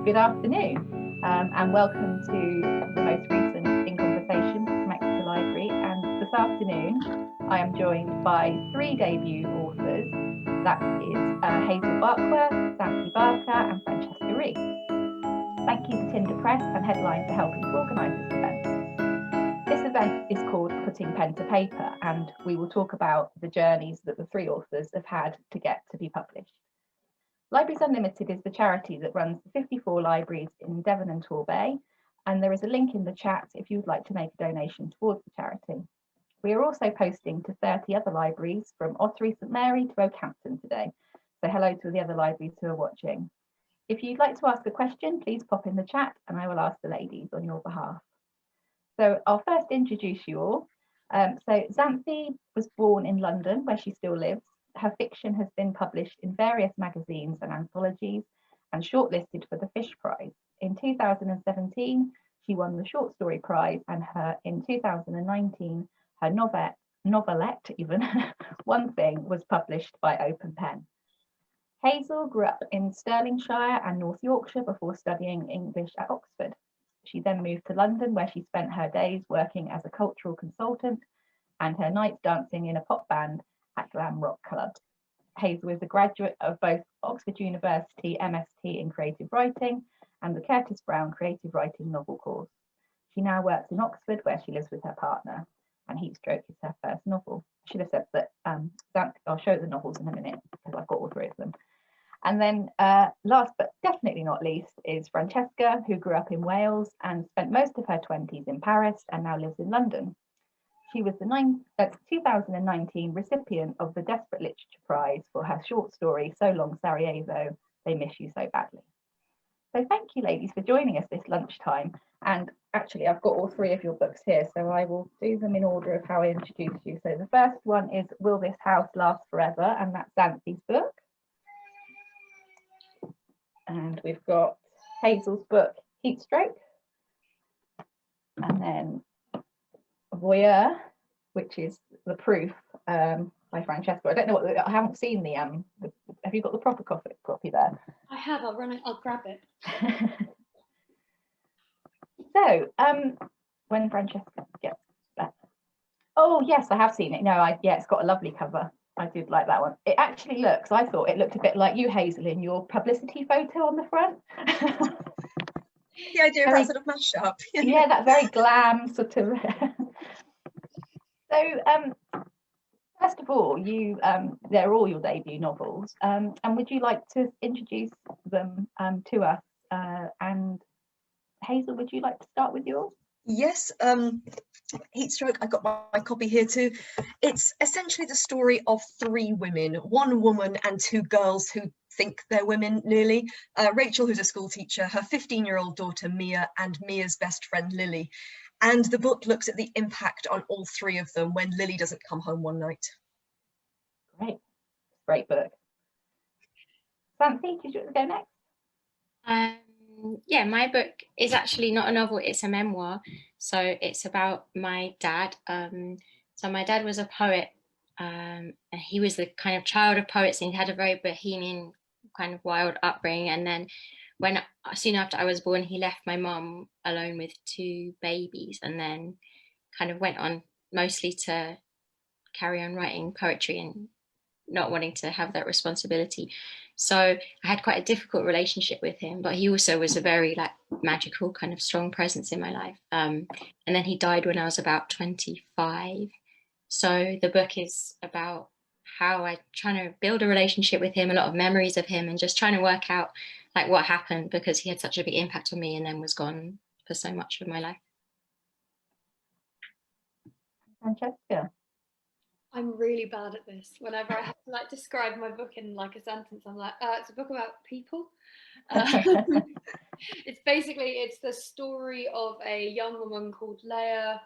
good afternoon, and welcome to the most recent In Conversation from Exeter Library. And this afternoon, I am joined by three debut authors. That is Hazel Barkworth, Xanthi Barker, and Francesca Reece. Thank you to Tinder Press and Headline for helping to organise this event. This event is called Putting Pen to Paper, and we will talk about the journeys that the three authors have had to get to be published. Libraries Unlimited is the charity that runs the 54 libraries in Devon and Torbay, and there is a link in the chat if you would like to make a donation towards the charity. We are also posting to 30 other libraries from Ottery St Mary to Oakhampton today, so hello to the other libraries who are watching. If you'd like to ask a question, please pop in the chat and I will ask the ladies on your behalf. So I'll first introduce you all. So Xanthi was born in London, where she still lives. Her fiction has been published in various magazines and anthologies and shortlisted for the Fish Prize. In 2017, she won the Short Story Prize, and in 2019, her novelette, even, One Thing, was published by Open Pen. Hazel grew up in Stirlingshire and North Yorkshire before studying English at Oxford. She then moved to London, where she spent her days working as a cultural consultant and her nights dancing in a pop band at glam rock clubs. Hazel is a graduate of both Oxford University MSc in Creative Writing and the Curtis Brown Creative Writing novel course. She now works in Oxford, where she lives with her partner, and Heatstroke is her first novel. I should have said that I'll show the novels in a minute because I've got all three of them. And then last but definitely not least is Francesca, who grew up in Wales and spent most of her 20s in Paris and now lives in London. She was the 2019 recipient of the Desperate Literature Prize for her short story, So Long Sarajevo, They Miss You So Badly. So thank you, ladies, for joining us this lunchtime. And actually, I've got all three of your books here, so I will do them in order of how I introduced you. So the first one is Will This House Last Forever? And that's Xanthi's book. And we've got Hazel's book, Heatstroke. And then Voyeur, which is The Proof, by Francesca. I don't know what I haven't seen the have you got the proper copy there? I have. I'll grab it. So when Francesca gets back. Oh yes, I have seen it. No, it's got a lovely cover. I did like that one. It actually looks, I thought it looked a bit like you, Hazel, in your publicity photo on the front. The idea of that sort of mashup. Yeah, that very glam sort of. So first of all, they're all your debut novels, and would you like to introduce them to us? And Hazel, would you like to start with yours? Yes, Heatstroke, I got my copy here too. It's essentially the story of three women, one woman and two girls who think they're women nearly. Rachel, who's a school teacher, her 15-year-old daughter Mia, and Mia's best friend Lily. And the book looks at the impact on all three of them when Lily doesn't come home one night. Great book. Xanthi, did you want to go next? Yeah, my book is actually not a novel, it's a memoir. So it's about my dad. So my dad was a poet, and he was the kind of child of poets, and he had a very bohemian kind of wild upbringing. And then soon after I was born, he left my mum alone with two babies, and then kind of went on mostly to carry on writing poetry and not wanting to have that responsibility. So I had quite a difficult relationship with him, but he also was a very magical kind of strong presence in my life. And then he died when I was about 25. So the book is about how I'm trying to build a relationship with him, a lot of memories of him, and just trying to work out what happened, because he had such a big impact on me and then was gone for so much of my life. Francesca. I'm really bad at this. Whenever I have to describe my book in a sentence, I'm like, it's a book about people. It's the story of a young woman called Leah,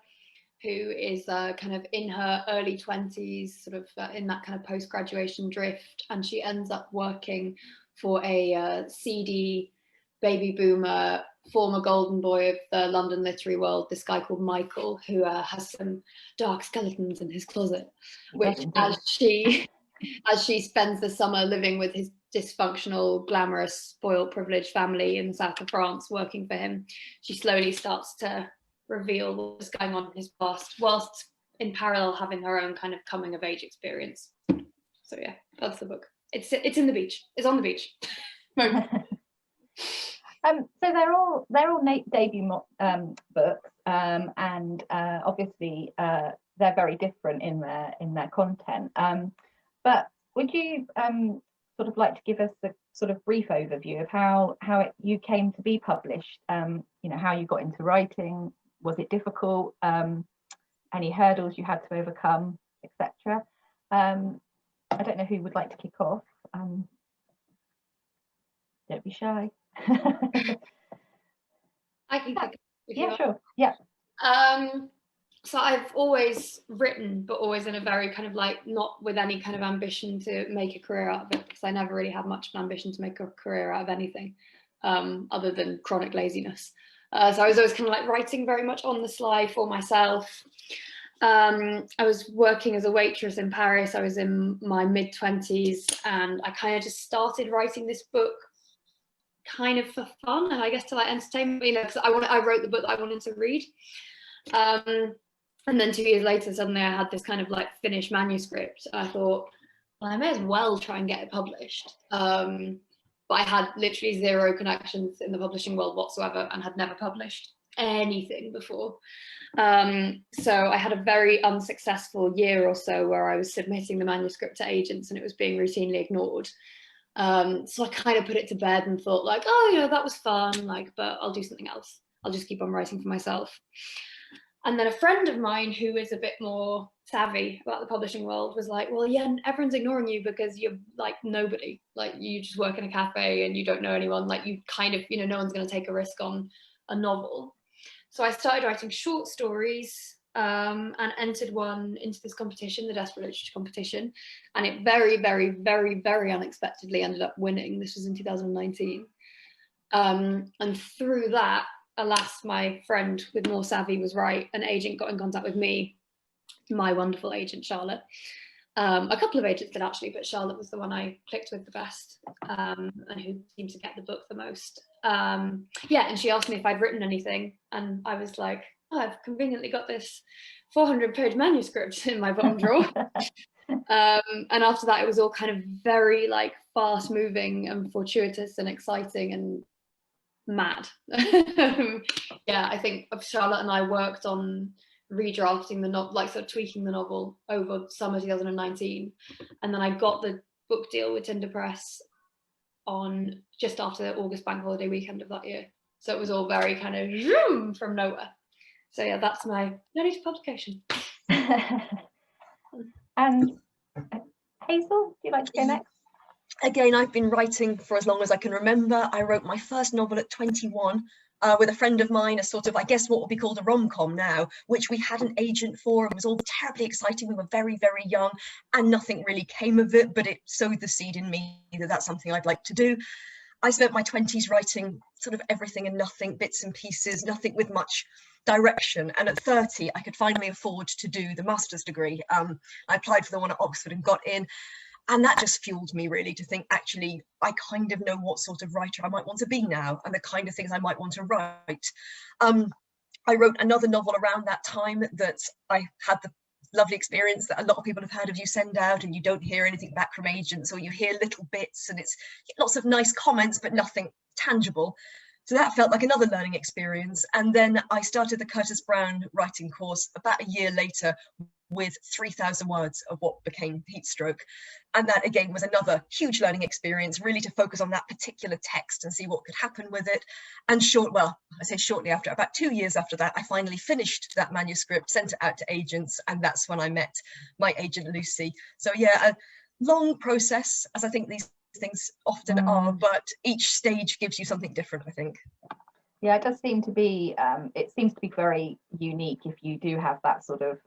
who is kind of in her early 20s, sort of in that kind of post-graduation drift, and she ends up working for a seedy baby boomer, former golden boy of the London literary world, this guy called Michael, who has some dark skeletons in his closet, which as she as she spends the summer living with his dysfunctional, glamorous, spoiled, privileged family in the south of France working for him, she slowly starts to reveal what's going on in his past, whilst in parallel having her own kind of coming of age experience. So yeah, that's the book. It's in the beach. It's on the beach. So they're all debut books, and obviously they're very different in their content. But would you sort of like to give us a sort of brief overview of how you came to be published? You know, how you got into writing. Was it difficult? Any hurdles you had to overcome, etc. I don't know who would like to kick off. Don't be shy. I can kick off if you Yeah, like. sure. Yeah. So I've always written, but always in a very kind of like, not with any kind of ambition to make a career out of it, because I never really had much of an ambition to make a career out of anything, other than chronic laziness. So I was always kind of like writing very much on the sly for myself. I was working as a waitress in Paris. I was in my mid-20s, and I kind of just started writing this book kind of for fun, and I guess to like entertain me, you know, because I wrote the book that I wanted to read. And then 2 years later, suddenly I had this kind of like finished manuscript. I thought, well, I may as well try and get it published. But I had literally zero connections in the publishing world whatsoever, and had never published anything before. So I had a very unsuccessful year or so where I was submitting the manuscript to agents and it was being routinely ignored. So I kind of put it to bed and thought like, oh, you know, that was fun, like, but I'll do something else. I'll just keep on writing for myself. And then a friend of mine who is a bit more savvy about the publishing world was like, well, yeah, everyone's ignoring you because you're like nobody, like you just work in a cafe and you don't know anyone, like you kind of, you know, no one's going to take a risk on a novel. So I started writing short stories and entered one into this competition, the Desperate Literature competition, and it very, very, very, very unexpectedly ended up winning. This was in 2019. And through that, alas, my friend with more savvy was right. An agent got in contact with me, my wonderful agent, Charlotte. A couple of agents did actually, but Charlotte was the one I clicked with the best, and who seemed to get the book the most. Yeah, and she asked me if I'd written anything, and I was like, oh, I've conveniently got this 400-page manuscript in my bottom drawer. And after that, it was all kind of very like fast moving and fortuitous and exciting and mad. Yeah, I think Charlotte and I worked on redrafting the novel, like sort of tweaking the novel over summer 2019, and then I got the book deal with Tinder Press on just after the August bank holiday weekend of that year. So it was all very kind of zoom from nowhere. So yeah, that's my journey to publication. And Hazel, would you like to go next? Again, I've been writing for as long as I can remember. I wrote my first novel at 21 with a friend of mine, a sort of, I guess what would be called a rom-com now, which we had an agent for. It was all terribly exciting. We were very, very young and nothing really came of it, but it sowed the seed in me that that's something I'd like to do. I spent my 20s writing sort of everything and nothing, bits and pieces, nothing with much direction. And at 30, I could finally afford to do the master's degree. I applied for the one at Oxford and got in. And that just fueled me really to think, actually, I kind of know what sort of writer I might want to be now and the kind of things I might want to write. I wrote another novel around that time that I had the lovely experience that a lot of people have heard of. You send out and you don't hear anything back from agents, or you hear little bits and it's lots of nice comments, but nothing tangible. So that felt like another learning experience. And then I started the Curtis Brown writing course about a year later with 3,000 words of what became Heatstroke. And that again was another huge learning experience, really to focus on that particular text and see what could happen with it. And shortly after, about 2 years after that, I finally finished that manuscript, sent it out to agents, and that's when I met my agent Lucy. So yeah, a long process, as I think these things often are, but each stage gives you something different, I think. Yeah, it does seem to be, it seems to be very unique if you do have that sort of,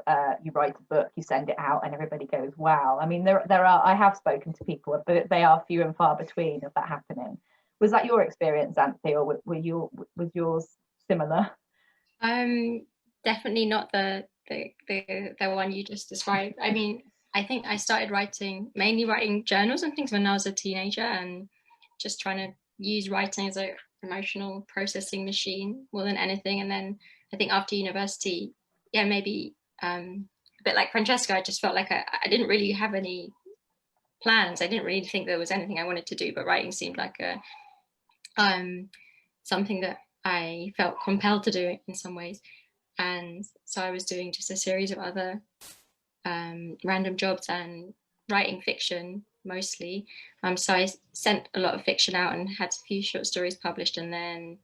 you write a book, you send it out and everybody goes, wow. I mean, there are, I have spoken to people, but they are few and far between of that happening. Was that your experience, Xanthi, or was yours similar? Definitely not the one you just described. I mean, I think I started mainly writing journals and things when I was a teenager, and just trying to use writing as a emotional processing machine more than anything. And then I think after university, yeah, maybe a bit like Francesca, I just felt like I didn't really have any plans. I didn't really think there was anything I wanted to do, but writing seemed like a something that I felt compelled to do in some ways. And so I was doing just a series of other random jobs and writing fiction mostly. So I sent a lot of fiction out and had a few short stories published, and then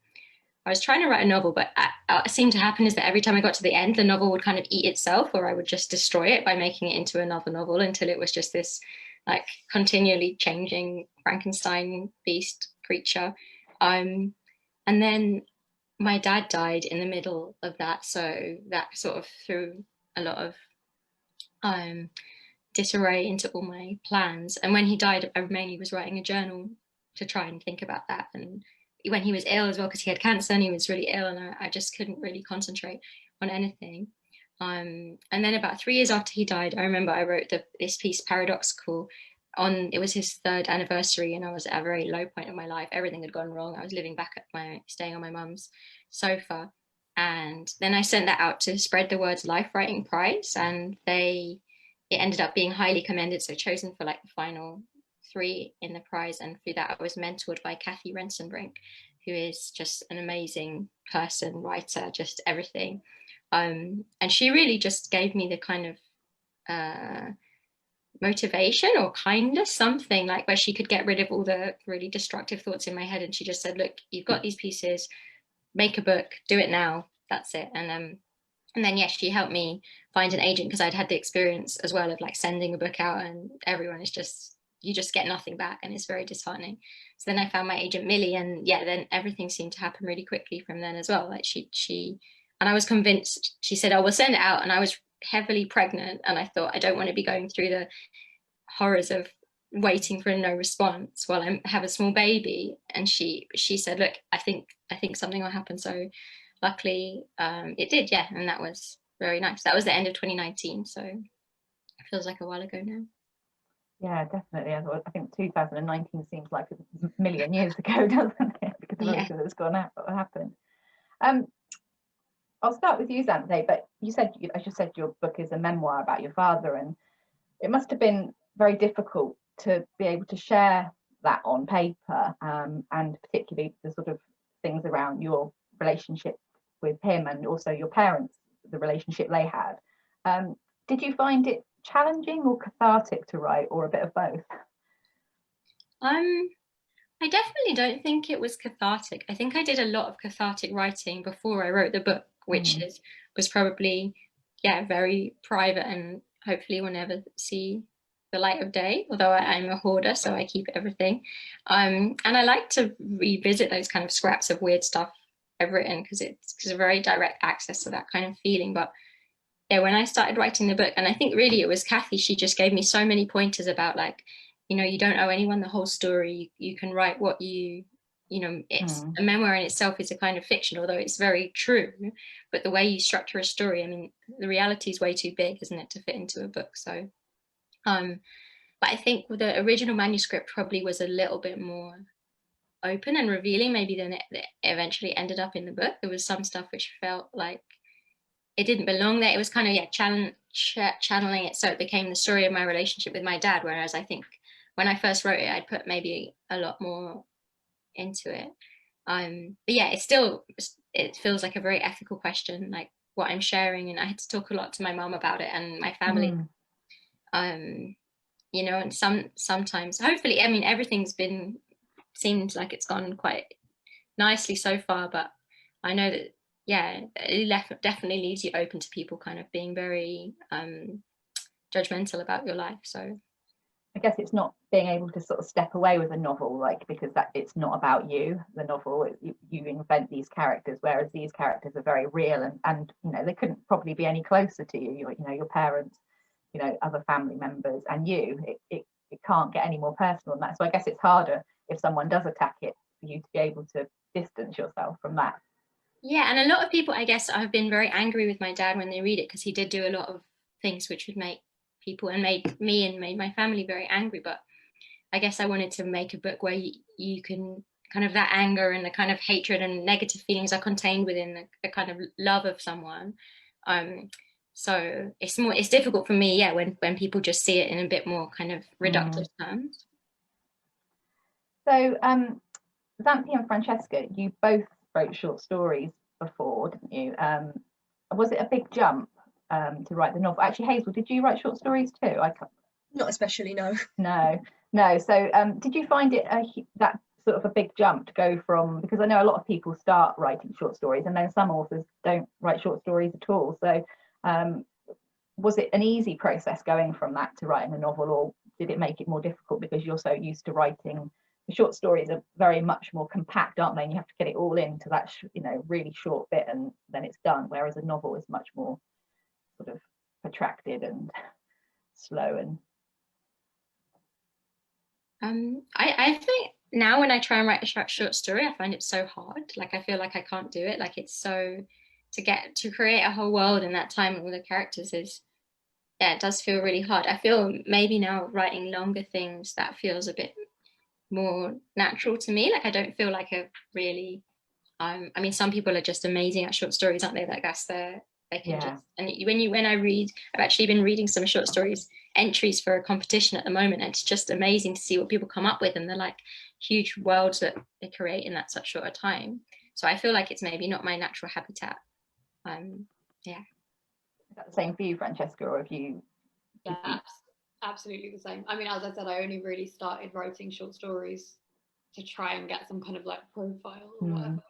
I was trying to write a novel, but what seemed to happen is that every time I got to the end, the novel would kind of eat itself, or I would just destroy it by making it into another novel until it was just this like continually changing Frankenstein beast creature. And then my dad died in the middle of that, so that sort of threw a lot of disarray into all my plans. And when he died, I mainly was writing a journal to try and think about that. And when he was ill as well, because he had cancer and he was really ill, and I just couldn't really concentrate on anything. And then about 3 years after he died, I remember I wrote this piece, Paradoxical. It was his 3rd anniversary, and I was at a very low point of my life. Everything had gone wrong. I was living back staying on my mum's sofa. And then I sent that out to Spread the Word's Life Writing Prize, and it ended up being highly commended, so chosen for like the final 3 in the prize. And through that I was mentored by Kathy Rensenbrink, who is just an amazing person, writer, just everything. And she really just gave me the kind of motivation or kindness, something like where she could get rid of all the really destructive thoughts in my head, and she just said, look, you've got these pieces, make a book, do it now, that's it. And then yes, she helped me find an agent, because I'd had the experience as well of like sending a book out and everyone is just, you just get nothing back, and it's very disheartening. So then I found my agent Millie, and yeah, then everything seemed to happen really quickly from then as well. Like she and I was convinced, she said, oh, we'll send it out, and I was heavily pregnant, and I thought, I don't want to be going through the horrors of waiting for no response while I have a small baby. And she said, look, I think something will happen. So luckily it did, yeah. And that was very nice. That was the end of 2019, so it feels like a while ago now. Yeah, definitely. I think 2019 seems like a million years ago, doesn't it? Because of everything that's gone out, what happened. I'll start with you, Xanthi, but as you said, your book is a memoir about your father, and it must have been very difficult to be able to share that on paper, and particularly the sort of things around your relationship with him, and also your parents, the relationship they had. Did you find it challenging or cathartic to write, or a bit of both? I definitely don't think it was cathartic. I think I did a lot of cathartic writing before I wrote the book, which was probably, yeah, very private, and hopefully will never see the light of day, although I'm a hoarder, so I keep everything. And I like to revisit those kind of scraps of weird stuff I've written, because it's a very direct access to that kind of feeling. But yeah, when I started writing the book, and I think really it was Kathy, she just gave me so many pointers about, like, you know, you don't owe anyone the whole story. You can write what you know, it's a memoir in itself is a kind of fiction, although it's very true. But the way you structure a story, I mean, the reality is way too big, isn't it, to fit into a book? So, but I think the original manuscript probably was a little bit more open and revealing, maybe, than it eventually ended up in the book. There was some stuff which felt like it didn't belong there. It was kind of, yeah, channeling it so it became the story of my relationship with my dad, whereas I think when I first wrote it, I'd put maybe a lot more into it. But yeah, it feels like a very ethical question, like what I'm sharing, and I had to talk a lot to my mom about it and my family. You know, and sometimes, hopefully, I mean, everything's seems like it's gone quite nicely so far, but I know that, yeah, it definitely leaves you open to people kind of being very judgmental about your life. So I guess it's not being able to sort of step away with a novel, like, because that it's not about you, the novel. You invent these characters, whereas these characters are very real, and you know, they couldn't probably be any closer to you. You know, your parents, you know, other family members, and you. It can't get any more personal than that. So I guess it's harder if someone does attack it, for you to be able to distance yourself from that. Yeah, and a lot of people, I guess, have been very angry with my dad when they read it, because he did do a lot of things which would make people and made me and made my family very angry. But I guess I wanted to make a book where you can kind of, that anger and the kind of hatred and negative feelings are contained within the kind of love of someone. So it's difficult for me, yeah, when people just see it in a bit more kind of reductive terms. So Xanthi and Francesca, you both wrote short stories before, didn't you? Was it a big jump to write the novel? Actually, Hazel, did you write short stories too? Not especially, no. No. So did you find it that sort of a big jump to go from, because I know a lot of people start writing short stories and then some authors don't write short stories at all. So was it an easy process going from that to writing a novel, or did it make it more difficult because you're so used to writing? The short stories are very much more compact, aren't they? And you have to get it all into that really short bit and then it's done, whereas a novel is much more sort of protracted and slow. And I think now when I try and write a short story, I find it so hard. Like I feel like I can't do it. Like it's so, to create a whole world in that time with all the characters it does feel really hard. I feel maybe now writing longer things, that feels a bit more natural to me. Like I don't feel like a really I mean, some people are just amazing at short stories, aren't they? Like they can just, and when I read, I've actually been reading some short stories entries for a competition at the moment, and it's just amazing to see what people come up with, and they're like huge worlds that they create in that such short a time. So I feel like it's maybe not my natural habitat. Is that the same for you, Francesca, or have you? Yeah, absolutely the same. I mean, as I said, I only really started writing short stories to try and get some kind of like profile or whatever.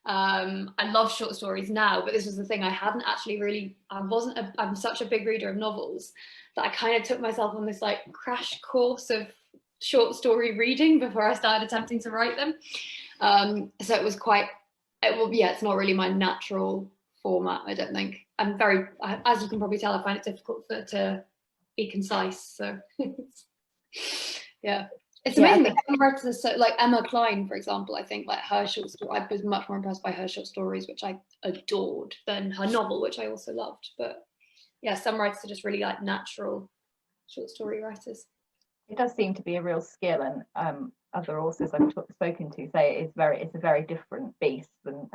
I love short stories now, but this was the thing, I hadn't actually really, I'm such a big reader of novels that I kind of took myself on this like crash course of short story reading before I started attempting to write them. So it was it's not really my natural format, I don't think. I'm very, as you can probably tell, I find it difficult to be concise, so yeah. It's amazing that some writers, like Emma Klein, for example, I think like her short story, I was much more impressed by her short stories, which I adored, than her novel, which I also loved. But yeah, some writers are just really like natural short story writers. It does seem to be a real skill, and other authors I've spoken to say it's a very different beast than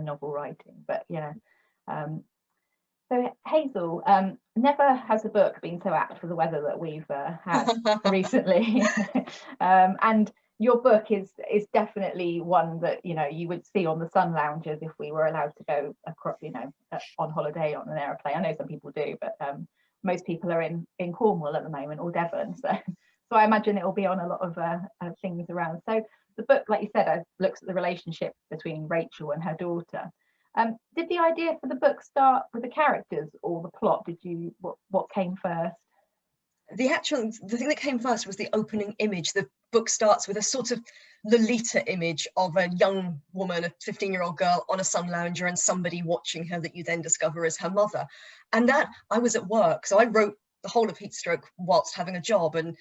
novel writing. But yeah. So Hazel, never has a book been so apt for the weather that we've had recently. And your book is definitely one that you would see on the sun loungers if we were allowed to go across, on holiday on an aeroplane. I know some people do, but most people are in Cornwall at the moment, or Devon. So I imagine it will be on a lot of things around. So the book, like you said, looks at the relationship between Rachel and her daughter. Did the idea for the book start with the characters or the plot? What came first? The thing that came first was the opening image. The book starts with a sort of Lolita image of a young woman, a 15-year-old girl on a sun lounger, and somebody watching her that you then discover is her mother. And that, I was at work, so I wrote the whole of Heatstroke whilst having a job, and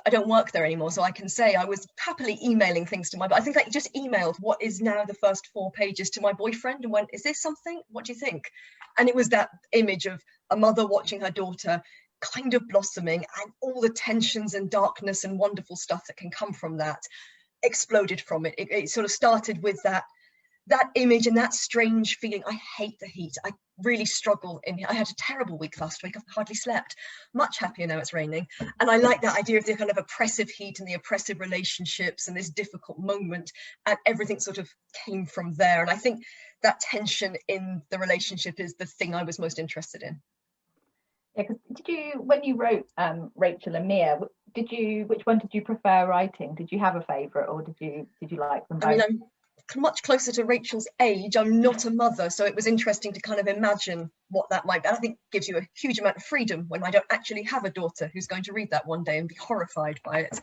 I don't work there anymore, so I can say I was happily emailing things to I think I just emailed what is now the first 4 pages to my boyfriend and went, is this something? What do you think? And it was that image of a mother watching her daughter kind of blossoming, and all the tensions and darkness and wonderful stuff that can come from that exploded from it. It sort of started with that image and that strange feeling. I hate the heat. I really struggle in here. I had a terrible week last week. I've hardly slept. Much happier now it's raining. And I like that idea of the kind of oppressive heat and the oppressive relationships and this difficult moment, and everything sort of came from there. And I think that tension in the relationship is the thing I was most interested in. Yeah, because when you wrote Rachel and Mia, which one did you prefer writing? Did you have a favourite, or did you like them both? I mean, I'm much closer to Rachel's age. I'm not a mother, so it was interesting to kind of imagine what that might be. I think gives you a huge amount of freedom when I don't actually have a daughter who's going to read that one day and be horrified by it.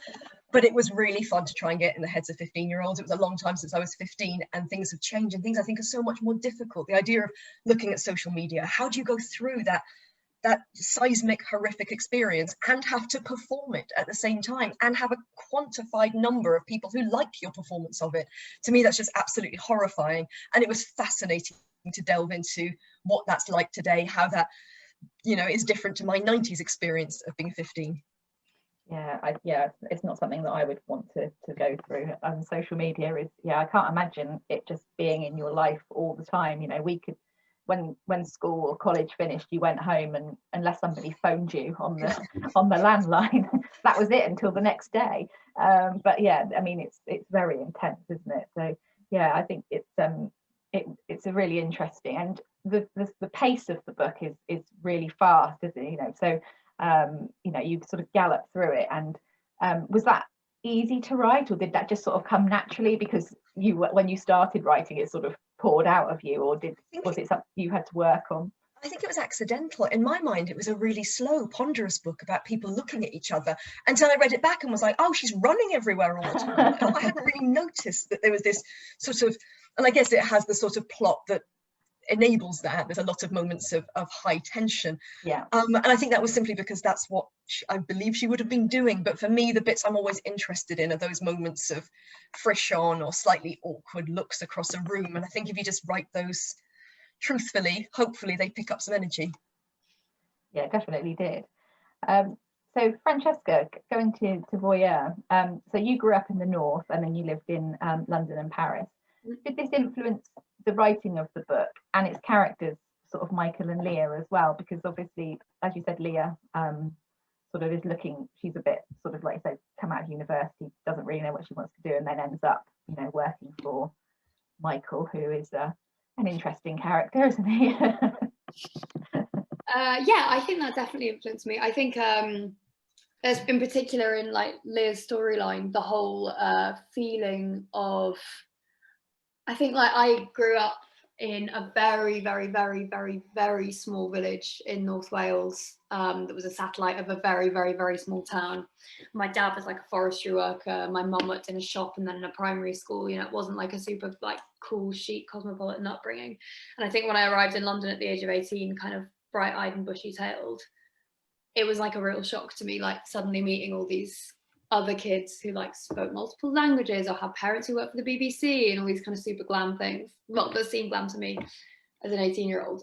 But it was really fun to try and get in the heads of 15-year-olds. It was a long time since I was 15, and things have changed, and things I think are so much more difficult. The idea of looking at social media, how do you go through that seismic, horrific experience and have to perform it at the same time and have a quantified number of people who like your performance of it? To me, that's just absolutely horrifying. And it was fascinating to delve into what that's like today, how that you know, is different to my 90s experience of being 15. Yeah, it's not something that I would want to go through. Social media is, I can't imagine it just being in your life all the time. You know, we could, when school or college finished, you went home, and unless somebody phoned you on the landline, that was it until the next day. But yeah, I mean, it's very intense, isn't it? So yeah, I think it's a really interesting, and the pace of the book is really fast, isn't it? You know, so you know, you sort of gallop through it. And was that easy to write, or did that just sort of come naturally because when you started writing it sort of poured out of you, or was it something you had to work on? I think it was accidental. In my mind, it was a really slow, ponderous book about people looking at each other, until I read it back and was like, oh, she's running everywhere all the time. Oh, I hadn't really noticed that there was this sort of, and I guess it has the sort of plot that enables that. There's a lot of moments of high tension. Yeah. And I think that was simply because that's what I believe she would have been doing. But for me, the bits I'm always interested in are those moments of frisson or slightly awkward looks across a room. And I think if you just write those truthfully, hopefully they pick up some energy. Yeah, definitely did. So Francesca, going to Voyeur, so you grew up in the north and then you lived in London and Paris. Did this influence the writing of the book and its characters, sort of Michael and Leah as well? Because obviously, as you said, Leah sort of is looking, she's a bit sort of, like I said, come out of university, doesn't really know what she wants to do, and then ends up, you know, working for Michael, who is an interesting character, isn't he? Yeah, I think that definitely influenced me. I think there's, in particular in like Leah's storyline, the whole feeling of, I think like I grew up in a very, very, very, very, very small village in North Wales that was a satellite of a very, very, very small town. My dad was like a forestry worker. My mum worked in a shop and then in a primary school. You know, it wasn't like a super like cool, chic, cosmopolitan upbringing. And I think when I arrived in London at the age of 18, kind of bright-eyed and bushy-tailed, it was like a real shock to me, like suddenly meeting all these other kids who like spoke multiple languages or have parents who work for the BBC and all these kind of super glam things. Well, that seemed glam to me as an 18-year-old.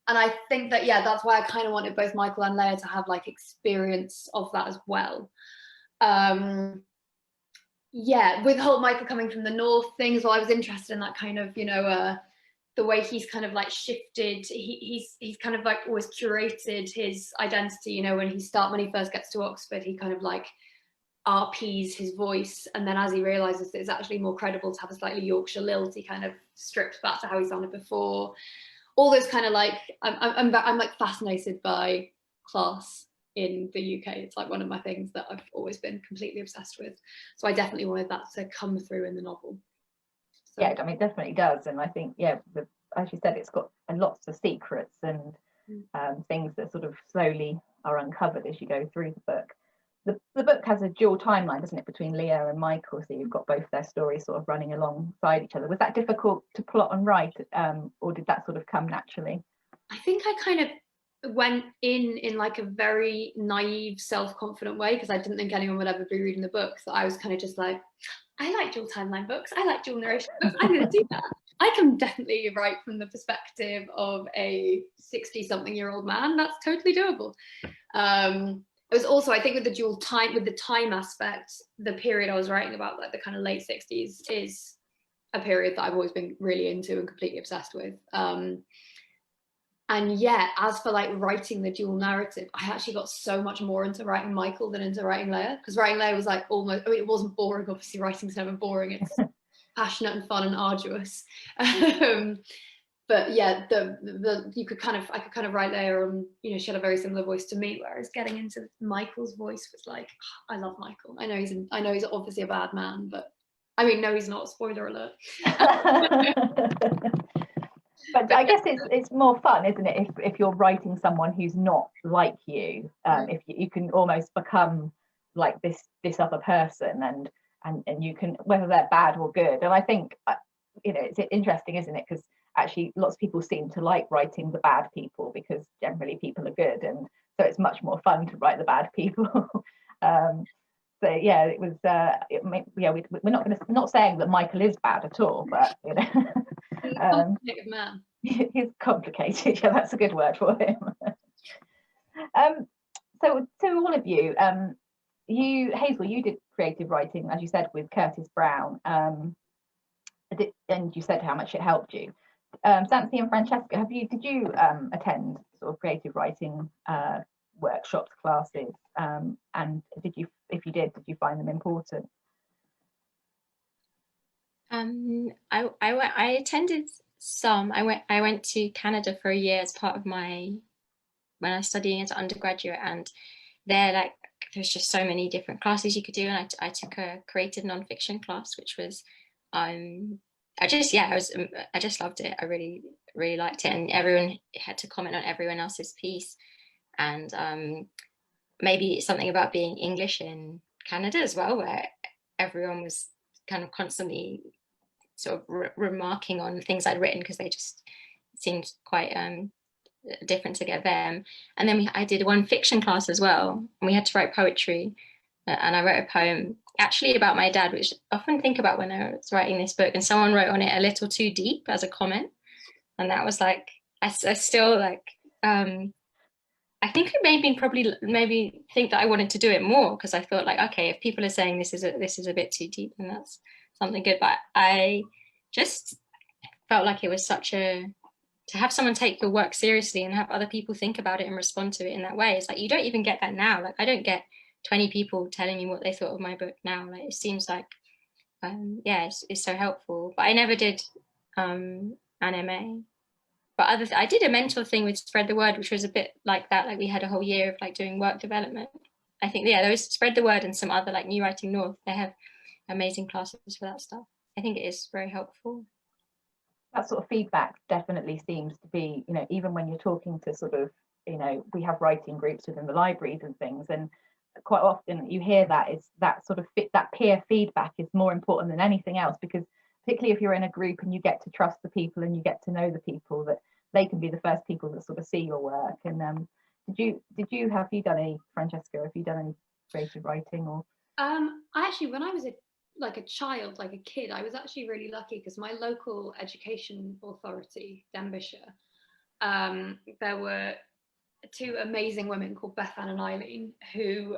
And I think that, yeah, that's why I kind of wanted both Michael and Leah to have like experience of that as well. Yeah, with whole Michael coming from the north things, well, I was interested in that kind of, you know, the way he's kind of like shifted. He's kind of like always curated his identity, you know, when he first gets to Oxford, he kind of like RPs his voice, and then as he realizes that it's actually more credible to have a slightly Yorkshire lilt, he kind of strips back to how he sounded before. All those kind of like, I'm like fascinated by class in the UK. It's like one of my things that I've always been completely obsessed with. So I definitely wanted that to come through in the novel. So. Yeah, I mean, it definitely does. And I think, yeah, as you said, it's got lots of secrets and things that sort of slowly are uncovered as you go through the book. The book has a dual timeline, doesn't it, between Leah and Michael? So you've got both their stories sort of running alongside each other. Was that difficult to plot and write, or did that sort of come naturally? I think I kind of went in like a very naive, self-confident way, because I didn't think anyone would ever be reading the book. So I was kind of just like, I like dual timeline books. I like dual narration books. I'm going to do that. I can definitely write from the perspective of a 60-something-year-old man. That's totally doable. It was also, I think, with the time aspect, the period I was writing about, like the kind of late 60s, is a period that I've always been really into and completely obsessed with. And yeah, as for like writing the dual narrative, I actually got so much more into writing Michael than into writing Leah, because writing Leah was like almost, I mean, it wasn't boring, obviously writing's never boring, it's passionate and fun and arduous. But yeah, I could kind of write Leah, and you know, she had a very similar voice to me, whereas getting into Michael's voice was like, oh, I love Michael. I know he's obviously a bad man, but I mean, no, he's not, spoiler alert. But I guess it's more fun, isn't it, if you're writing someone who's not like you, if you can almost become like this other person, and you can, whether they're bad or good. And I think, you know, it's interesting, isn't it, because actually lots of people seem to like writing the bad people, because generally people are good, and so it's much more fun to write the bad people. So yeah, it was we're not saying that Michael is bad at all, but you know, complicated man. He's complicated. Yeah, that's a good word for him. So to all of you, Hazel, you did creative writing, as you said, with Curtis Brown, and you said how much it helped you. Xanthi and Francesca, did you attend sort of creative writing workshops, classes, and if you did you find them important? I attended some. I went to Canada for a year as part of when I was studying as an undergraduate, and there there's just so many different classes you could do, and I took a creative nonfiction class, which was I just loved it. I really liked it, and everyone had to comment on everyone else's piece, and maybe something about being English in Canada as well, where everyone was kind of constantly sort of remarking on things I'd written because they just seemed quite different to get them. And then I did one fiction class as well, and we had to write poetry, and I wrote a poem actually about my dad, which I often think about when I was writing this book, and someone wrote on it a little too deep as a comment, and that was like I still I think it made me maybe think that I wanted to do it more, because I thought okay, if people are saying this is a bit too deep, then that's something good. But I just felt like it was to have someone take your work seriously and have other people think about it and respond to it in that way. It's you don't even get that now. I don't get 20 people telling me what they thought of my book now. It seems like it's so helpful. But I never did an MA. But I did a mentor thing with Spread the Word, which was a bit like that. We had a whole year of doing work development. I think there was Spread the Word and some other New Writing North. They have amazing classes for that stuff. I think it is very helpful. That sort of feedback definitely seems to be, even when you're talking to sort of, we have writing groups within the libraries and things, and quite often you hear that is that sort of that peer feedback is more important than anything else, because particularly if you're in a group and you get to trust the people and you get to know the people, that they can be the first people that sort of see your work. And have you done any, Francesca, have you done any creative writing? Or actually, when I was a child, a kid, I was actually really lucky, because my local education authority, Denbighshire, there were two amazing women called Beth Ann and Eileen, who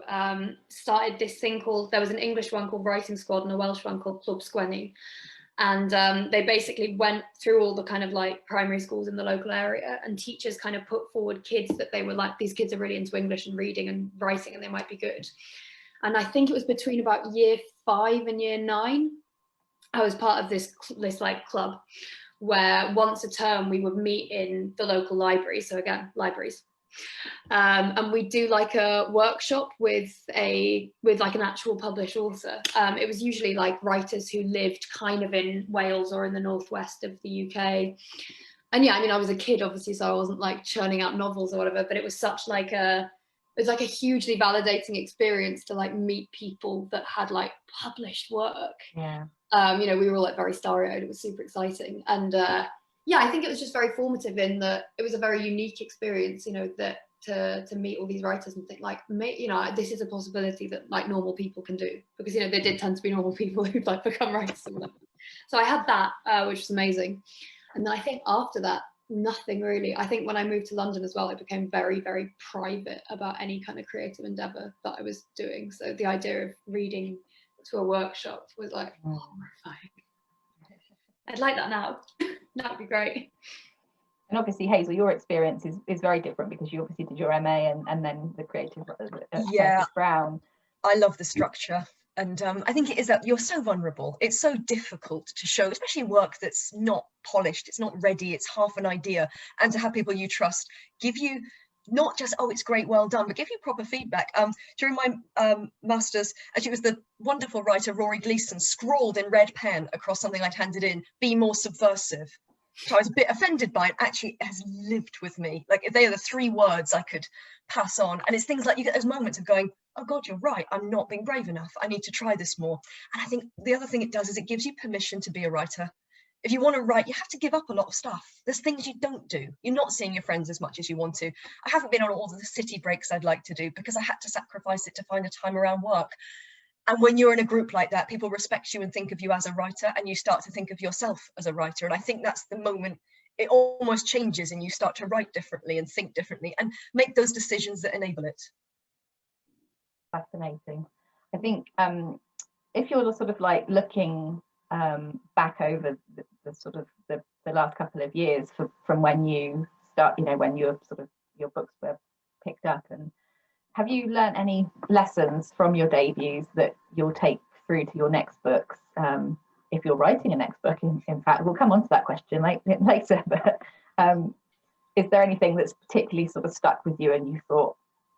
started this thing there was an English one called Writing Squad and a Welsh one called Club Sgwennu. And they basically went through all the kind of primary schools in the local area, and teachers kind of put forward kids that they were these kids are really into English and reading and writing, and they might be good. And I think it was between about year 5 and year 9, I was part of this club where once a term we would meet in the local library. So again, libraries. And we do a workshop with an actual published author. It was usually writers who lived kind of in Wales or in the northwest of the UK. And yeah, I was a kid, obviously, so I wasn't churning out novels or whatever, but it was such it was a hugely validating experience to meet people that had published work. Yeah. We were all very starry-eyed. It was super exciting. And I think it was just very formative in that it was a very unique experience, that to meet all these writers and think this is a possibility that normal people can do, because there did tend to be normal people who'd become writers and whatever. So I had that, which was amazing. And then I think after that, nothing really. I think when I moved to London as well, I became very, very private about any kind of creative endeavour that I was doing. So the idea of reading to a workshop was horrifying. I'd like that now. That would be great. And obviously, Hazel, your experience is very different, because you obviously did your MA and then the creative Curtis Brown. I love the structure. And I think it is that you're so vulnerable. It's so difficult to show, especially work that's not polished, it's not ready, it's half an idea. And to have people you trust give you not just, oh, it's great, well done, but give you proper feedback. During my master's, actually, it was the wonderful writer Rory Gleeson scrawled in red pen across something I'd handed in, "Be more subversive." So I was a bit offended by it. Actually, it has lived with me. If they are the 3 words I could pass on. And it's things you get those moments of going, oh God, you're right, I'm not being brave enough, I need to try this more. And I think the other thing it does is it gives you permission to be a writer. If you want to write, you have to give up a lot of stuff. There's things you don't do. You're not seeing your friends as much as you want to. I haven't been on all the city breaks I'd like to do, because I had to sacrifice it to find a time around work. And when you're in a group like that, people respect you and think of you as a writer, and you start to think of yourself as a writer. And I think that's the moment it almost changes and you start to write differently and think differently and make those decisions that enable it. Fascinating. I think if you're sort of like looking back over the sort of the last couple of years from when you start, you know, when your books were picked up, and have you learned any lessons from your debuts that you'll take through to your next books, if you're writing a next book? In fact, we'll come on to that question later, but is there anything that's particularly sort of stuck with you and you thought,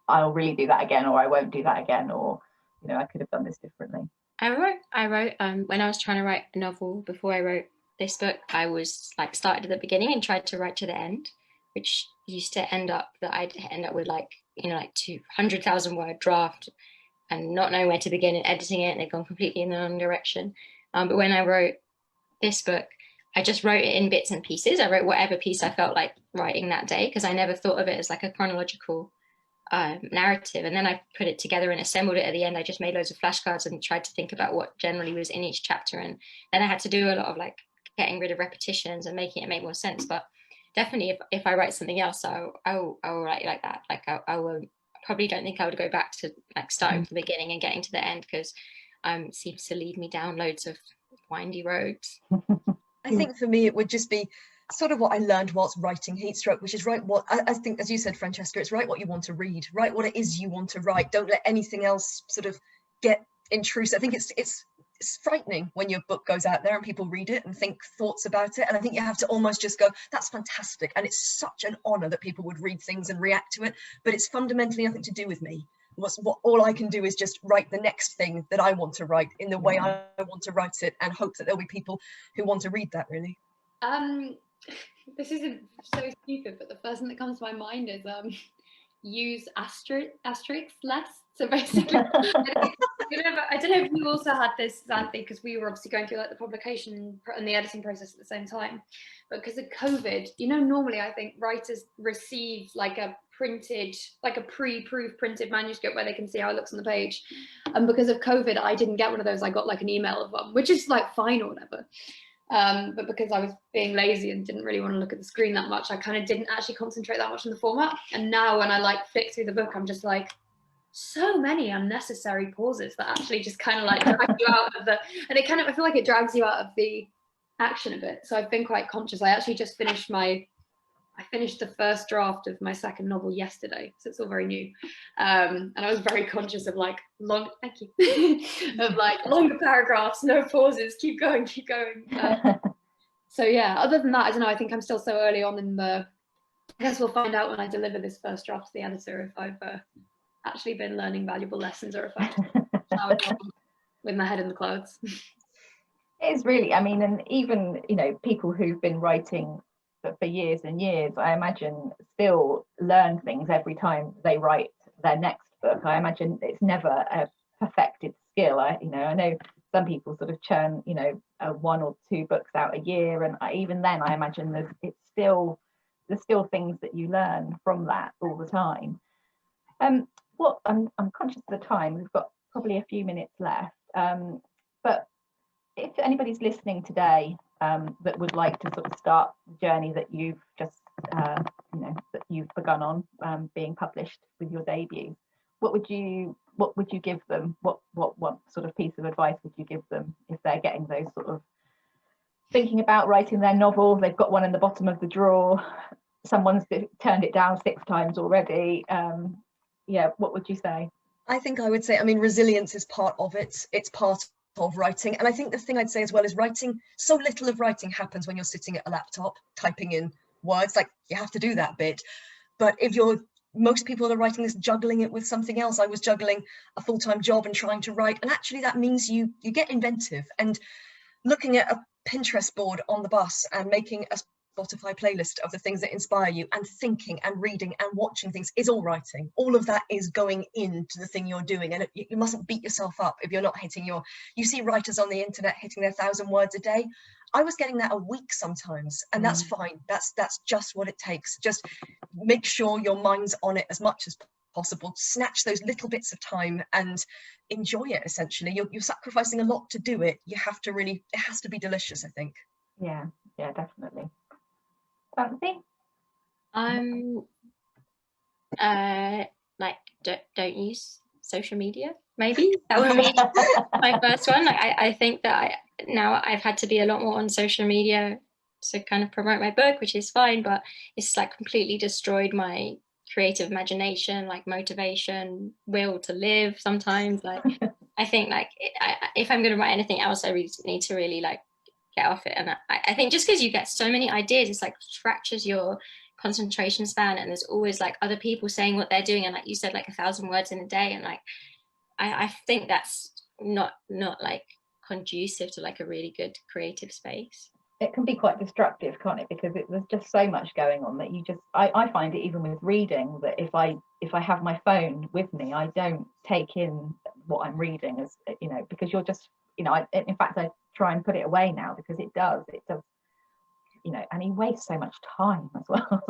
I'll really do that again, or I won't do that again, or, you know, I could have done this differently? I wrote when I was trying to write a novel before I wrote this book, I was like started at the beginning and tried to write to the end, which used to end up that I'd end up with like 200,000 word draft and not knowing where to begin and editing it, and it'd gone completely in the wrong direction. But when I wrote this book, I just wrote it in bits and pieces. I wrote whatever piece I felt like writing that day, because I never thought of it as like a chronological narrative. And then I put it together and assembled it at the end. I just made loads of flashcards and tried to think about what generally was in each chapter. And then I had to do a lot of like getting rid of repetitions and making it make more sense. But definitely if I write something else, I'll write it like that. Like I won't, probably don't think I would go back to like starting from the beginning and getting to the end, because it seems to lead me down loads of windy roads. I think for me it would just be sort of what I learned whilst writing Heatstroke, which is write what I think, as you said, Francesca, it's write what you want to read, write what it is you want to write. Don't let anything else sort of get intrusive. I think it's frightening when your book goes out there and people read it and think thoughts about it, and I think you have to almost just go, that's fantastic, and it's such an honor that people would read things and react to it, but it's fundamentally nothing to do with me. What all I can do is just write the next thing that I want to write in the way I want to write it, and hope that there'll be people who want to read that, really. This isn't so stupid, but the first thing that comes to my mind is use asterisks less. So basically, I don't know if you also had this, Xanthi, because we were obviously going through like the publication and the editing process at the same time. But because of COVID, normally I think writers receive like a printed, like a pre-proof printed manuscript where they can see how it looks on the page. And because of COVID, I didn't get one of those. I got like an email of one, which is like fine or whatever. But because I was being lazy and didn't really want to look at the screen that much, I kind of didn't actually concentrate that much on the format. And now when I like flick through the book, I'm just like, so many unnecessary pauses that actually just kind of like drag you out of the, and it kind of, I feel like it drags you out of the action a bit. So I've been quite conscious. I actually just finished I finished the first draft of my second novel yesterday, so it's all very new. And I was very conscious of like thank you, of like longer paragraphs, no pauses, keep going. So yeah, other than that, I don't know, I think I'm still so early on in I guess we'll find out when I deliver this first draft to the editor if I've actually been learning valuable lessons or if I've showered with my head in the clouds. It is really, I mean, and even, people who've been writing for years and years, I imagine still learn things every time they write their next book. I imagine it's never a perfected skill. I know some people sort of churn, 1 or 2 books out a year, and even then I imagine there's still things that you learn from that all the time. I'm conscious of the time. We've got probably a few minutes left, but if anybody's listening today that would like to sort of start the journey that you've just that you've begun on, being published with your debut, what would you give them? What sort of piece of advice would you give them if they're getting those sort of thinking about writing their novel? They've got one in the bottom of the drawer, someone's turned it down 6 times already. What would you say? I think I would say, resilience is part of it. It's part of writing. And I think the thing I'd say as well is writing, so little of writing happens when you're sitting at a laptop typing in words. Like, you have to do that bit. But if most people are writing this juggling it with something else. I was juggling a full-time job and trying to write, and actually that means you get inventive. And looking at a Pinterest board on the bus and making a Spotify playlist of the things that inspire you, and thinking and reading and watching things is all writing. All of that is going into the thing you're doing, and you mustn't beat yourself up if you're not hitting you see writers on the internet hitting their 1,000 words a day. I was getting that a week sometimes, and that's fine. That's just what it takes. Just make sure your mind's on it as much as possible. Snatch those little bits of time and enjoy it. Essentially, you're sacrificing a lot to do it. It has to be delicious, I think. Yeah, definitely. Xanthi? Like don't use social media, maybe that would be my first one. Like I think that now I've had to be a lot more on social media to kind of promote my book, which is fine, but it's like completely destroyed my creative imagination, like motivation, will to live sometimes. Like I think like if I'm going to write anything else, I really need to really like get off it. And I think just because you get so many ideas, it's like fractures your concentration span, and there's always like other people saying what they're doing, and like you said, like 1,000 words in a day, and like I think that's not like conducive to like a really good creative space. It can be quite destructive, can't it? Because there's just so much going on that you just I find it even with reading, that if I have my phone with me, I don't take in what I'm reading, as you know, because you're just, you know, in fact I try and put it away now, because it does, you know, and he wastes so much time as well.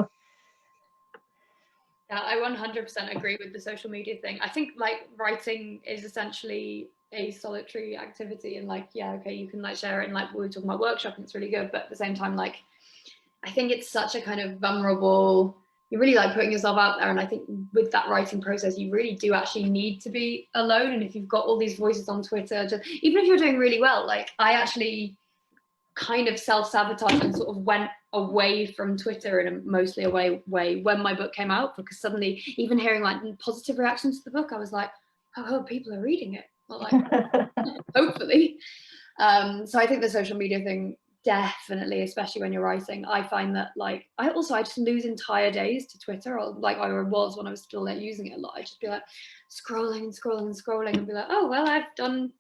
Yeah, I 100% agree with the social media thing. I think like writing is essentially a solitary activity, and like, yeah, okay, you can like share it, and like we were talking about workshop and it's really good, but at the same time, like I think it's such a kind of vulnerable, you're really like putting yourself out there, and I think with that writing process you really do actually need to be alone. And if you've got all these voices on Twitter, just even if you're doing really well, like I actually kind of self-sabotaged and sort of went away from Twitter in a mostly away way when my book came out, because suddenly even hearing like positive reactions to the book, I was like, oh, people are reading it, well, like hopefully. So I think the social media thing definitely, especially when you're writing, I find that like I just lose entire days to Twitter, or like I was when I was still using it a lot. I'd just be like scrolling and be like, oh well, I've done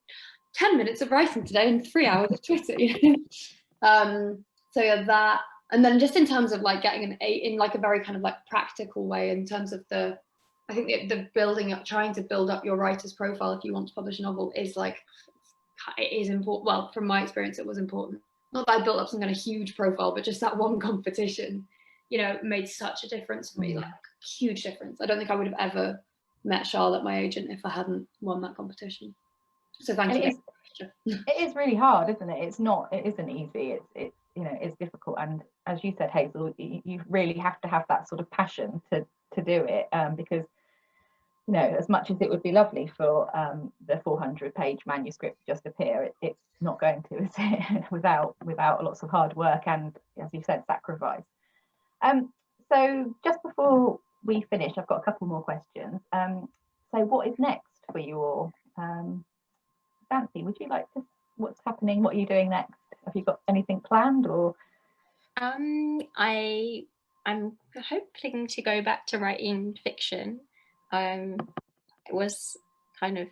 10 minutes of writing today and 3 hours of Twitter. So yeah, that, and then just in terms of like getting an A in like a very kind of like practical way, in terms of I think the building up, trying to build up your writer's profile if you want to publish a novel is like, it is important. Well, from my experience, it was important. Not that I built up some kind of huge profile, but just that one competition, you know, made such a difference for me, like huge difference. I don't think I would have ever met Charlotte, my agent, if I hadn't won that competition. So thank you. It is really hard, isn't it? It isn't easy. It's you know, it's difficult. And as you said, Hazel, you really have to have that sort of passion to do it, because you know, as much as it would be lovely for the 400-page manuscript to just appear, it's not going to, is it? without lots of hard work and, as you said, sacrifice. So just before we finish, I've got a couple more questions. So what is next for you all? Xanthi, would you like to, what's happening? What are you doing next? Have you got anything planned, or? I'm hoping to go back to writing fiction. It was kind of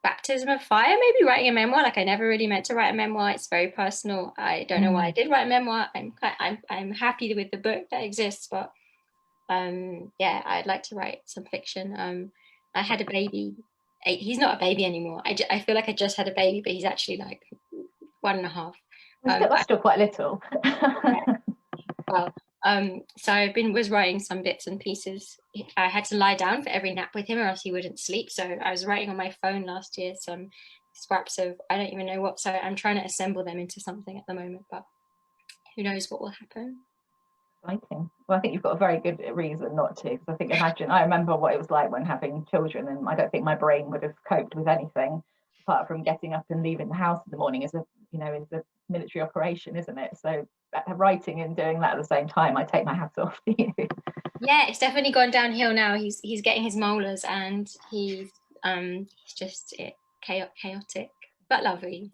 baptism of fire, maybe writing a memoir. Like I never really meant to write a memoir. It's very personal. I don't know why I did write a memoir. I'm happy with the book that exists, but yeah, I'd like to write some fiction. I had a baby. He's not a baby anymore. I feel like I just had a baby, but he's actually like 1.5. That's still quite little. Well, so I was writing some bits and pieces. I had to lie down for every nap with him, or else he wouldn't sleep. So I was writing on my phone last year some scraps of, I don't even know what. So I'm trying to assemble them into something at the moment, but who knows what will happen. Exciting. Well, I think you've got a very good reason not to, because I remember what it was like when having children, and I don't think my brain would have coped with anything apart from getting up and leaving the house in the morning. Is a military operation, isn't it? So writing and doing that at the same time, I take my hat off to you. Yeah, it's definitely gone downhill now. He's getting his molars, and he's just chaotic but lovely.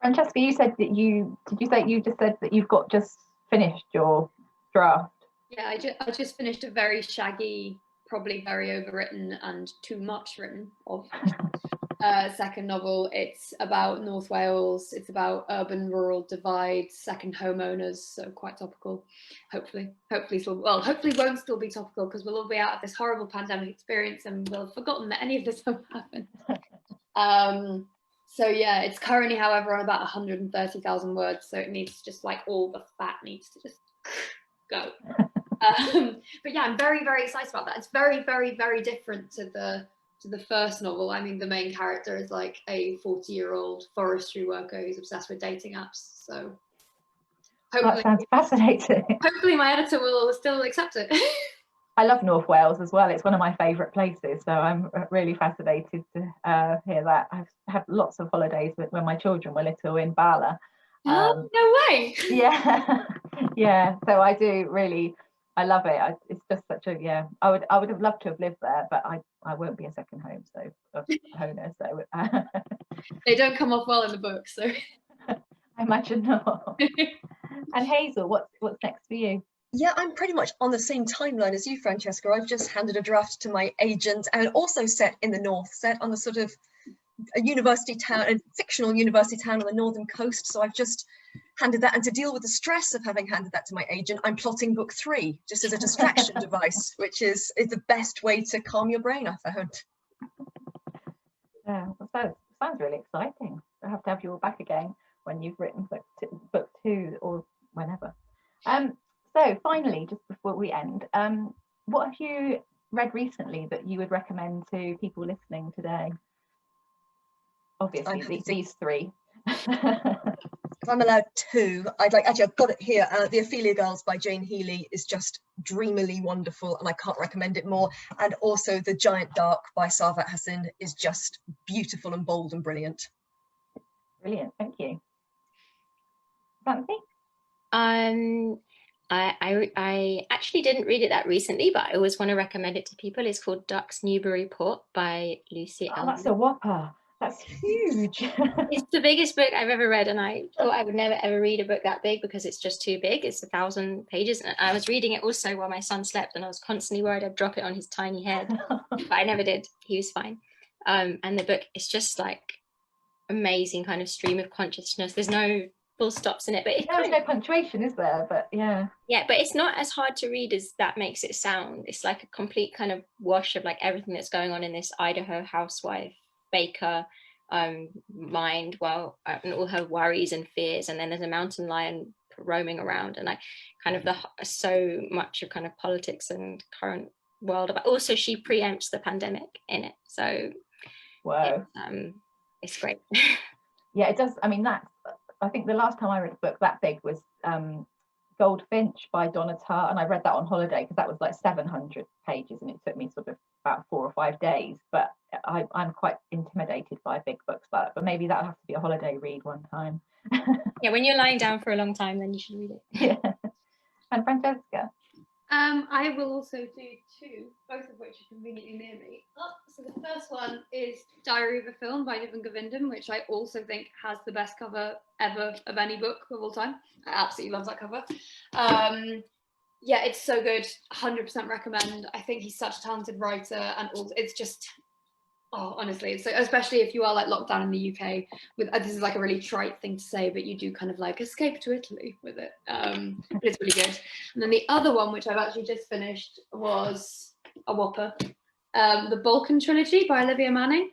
Francesca, you said that you just said that you've just finished your draft? Yeah, I just finished a very shaggy, probably very overwritten and too much written of second novel. It's about North Wales. It's about urban-rural divide, second homeowners, so quite topical. Hopefully won't still be topical, because we'll all be out of this horrible pandemic experience and we'll have forgotten that any of this will happen. So yeah, it's currently, however, on about 130,000 words, so it needs just like all the fat needs to just go. But yeah, I'm very, very excited about that. It's very, very, very different to the first novel. I mean, the main character is like a 40-year-old forestry worker who's obsessed with dating apps. So That sounds fascinating. Hopefully my editor will still accept it. I love North Wales as well. It's one of my favourite places, so I'm really fascinated to hear that. I've had lots of holidays when my children were little in Bala. Oh, no way. Yeah, yeah. So I do really, I love it. It's just such a, yeah. I would have loved to have lived there, but I won't be a second home, so owner. So they don't come off well in the book, so I imagine not. And Hazel, what's next for you? Yeah, I'm pretty much on the same timeline as you, Francesca. I've just handed a draft to my agent, and also set in the north, set on the sort of a university town, a fictional university town on the northern coast. So I've just handed that, and to deal with the stress of having handed that to my agent, I'm plotting book 3 just as a distraction device, which is the best way to calm your brain, I found. Yeah, that sounds really exciting. I have to have you all back again when you've written book 2 or whenever. So finally, just before we end, what have you read recently that you would recommend to people listening today? Obviously, these 3. If I'm allowed 2, I'd like, actually I've got it here, The Ophelia Girls by Jane Healey is just dreamily wonderful, and I can't recommend it more. And also The Giant Dark by Sarvat Hassan is just beautiful and bold and brilliant. Brilliant, thank you. Xanthi? I actually didn't read it that recently, but I always want to recommend it to people. It's called Ducks Newburyport by Lucy Elman. That's a whopper. That's huge. It's the biggest book I've ever read, and I thought I would never ever read a book that big because it's just too big. It's 1,000 pages, and I was reading it also while my son slept, and I was constantly worried I'd drop it on his tiny head, but I never did. He was fine. And the book is just like amazing kind of stream of consciousness. There's no full stops in it, but there's no punctuation, is there? But yeah, but it's not as hard to read as that makes it sound. It's like a complete kind of wash of like everything that's going on in this Idaho housewife baker mind, and all her worries and fears, and then there's a mountain lion roaming around, and like kind of so much of kind of politics and current world. But also she preempts the pandemic in it, so wow, it's great. Yeah, it does. I mean, I think the last time I read a book that big was Goldfinch by Donna Tartt, and I read that on holiday because that was like 700 pages, and it took me sort of about 4 or 5 days. But I'm quite intimidated by big books, but maybe that'll have to be a holiday read one time. Yeah, when you're lying down for a long time, then you should read it. Yeah. And Francesca? I will also do 2, both of which are conveniently near me. So the first one is Diary of a Film by Niven Govindam, which I also think has the best cover ever of any book of all time. I absolutely love that cover. Yeah, it's so good. 100% recommend. I think he's such a talented writer, and also it's just, honestly, so especially if you are like locked down in the UK with this is like a really trite thing to say, but you do kind of like escape to Italy with it. But it's really good. And then the other one, which I've actually just finished, was a whopper, the Balkan Trilogy by Olivia Manning,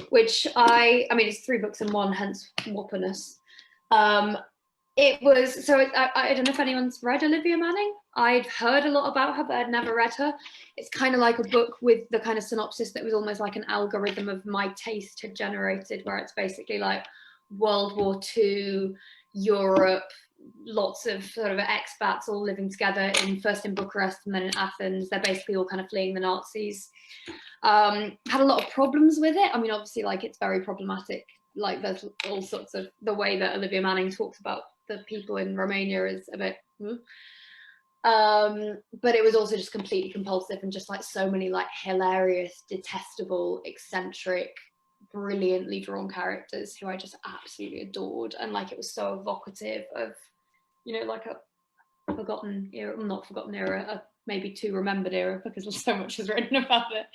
which I mean it's 3 books in one, hence whopperness. It was, so I don't know if anyone's read Olivia Manning. I'd heard a lot about her, but I'd never read her. It's kind of like a book with the kind of synopsis that was almost like an algorithm of my taste had generated, where it's basically like World War II, Europe, lots of sort of expats all living together first in Bucharest and then in Athens. They're basically all kind of fleeing the Nazis. Had a lot of problems with it. I mean, obviously, like it's very problematic. Like there's all sorts of, the way that Olivia Manning talks about the people in Romania is a bit, but it was also just completely compulsive, and just like so many like hilarious, detestable, eccentric, brilliantly drawn characters who I just absolutely adored. And like it was so evocative of, you know, like a forgotten era, not forgotten era, a maybe too remembered era, because so much is written about it.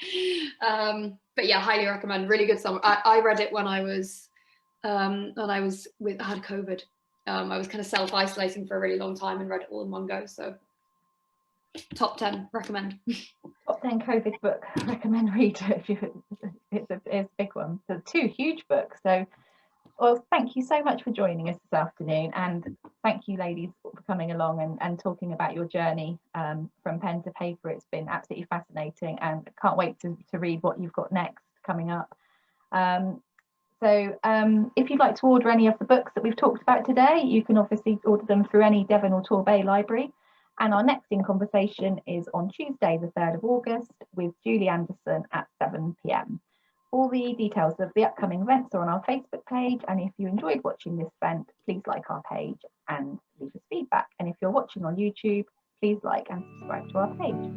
But yeah, highly recommend. Really good summer. I read it when I had COVID. I was kind of self-isolating for a really long time and read it all in one go. So top 10 recommend. Top 10 COVID book recommend read if it's a big one. So 2 huge books. So well, thank you so much for joining us this afternoon, and thank you ladies for coming along and talking about your journey from pen to paper. It's been absolutely fascinating, and I can't wait to read what you've got next coming up. So if you'd like to order any of the books that we've talked about today, you can obviously order them through any Devon or Torbay library. And our next In Conversation is on Tuesday, the 3rd of August, with Julie Anderson at 7 p.m. All the details of the upcoming events are on our Facebook page. And if you enjoyed watching this event, please like our page and leave us feedback. And if you're watching on YouTube, please like and subscribe to our page.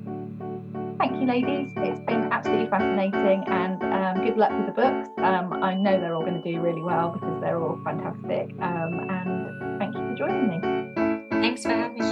Thank you, ladies. It's been absolutely fascinating, and good luck with the books. I know they're all going to do really well because they're all fantastic. And thank you for joining me. Thanks for having me.